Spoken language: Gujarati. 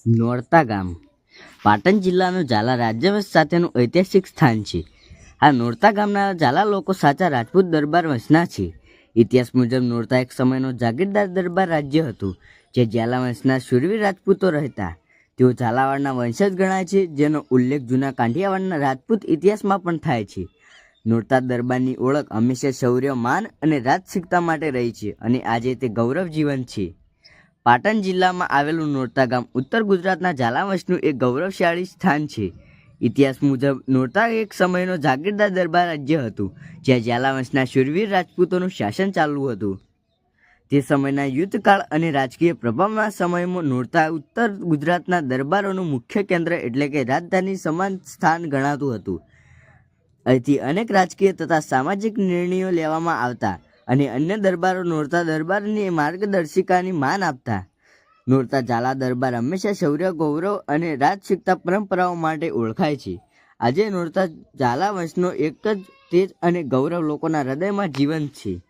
નોરતા ગામ પાટણ જિલ્લાનું ઝાલા રાજ્યવંશ સાથેનું ઐતિહાસિક સ્થાન છે. આ નોરતા ગામના ઝાલા લોકો સાચા રાજપૂત દરબાર વંશના છે. ઇતિહાસ મુજબ નોરતા એક સમયનો જાગીરદાર દરબાર રાજ્ય હતું, જે ઝાલા વંશના શૂરવીર રાજપૂતો રહેતા. તેઓ ઝાલાવાડના વંશજ ગણાય છે, જેનો ઉલ્લેખ જૂના કાંઠિયાવાડના રાજપૂત ઇતિહાસમાં પણ થાય છે. નોરતા દરબારની ઓળખ હંમેશા શૌર્ય, માન અને રાજસિકતા માટે રહી છે, અને આજે તે ગૌરવ જીવન છે. પાટણ જિલ્લામાં આવેલું નોરતા ગામ ઉત્તર ગુજરાતના ઝાલા વંશનું એક ગૌરવશાળી સ્થાન છે. ઇતિહાસ મુજબ નોરતા એક સમયનો જાગીરદાર દરબાર રાજ્ય હતું, જ્યાં ઝાલા વંશના શૂરવીર રાજપૂતોનું શાસન ચાલુ હતું. તે સમયના યુદ્ધકાળ અને રાજકીય પ્રભાવના સમયમાં નોરતા ઉત્તર ગુજરાતના દરબારોનું મુખ્ય કેન્દ્ર એટલે કે રાજધાની સમાન સ્થાન ગણાતું હતું. અહીંથી અનેક રાજકીય તથા સામાજિક નિર્ણયો લેવામાં આવતા, અને અન્ય દરબારો નોરતા દરબારની માર્ગદર્શિકાની માન આપતા. નોરતા ઝાલા દરબાર હંમેશા શૌર્ય, ગૌરવ અને રાજસિકતા પરંપરાઓ માટે ઓળખાય છે. આજે નોરતા ઝાલા વંશનો એક જ તેજ અને ગૌરવ લોકોના હૃદયમાં જીવંત છે.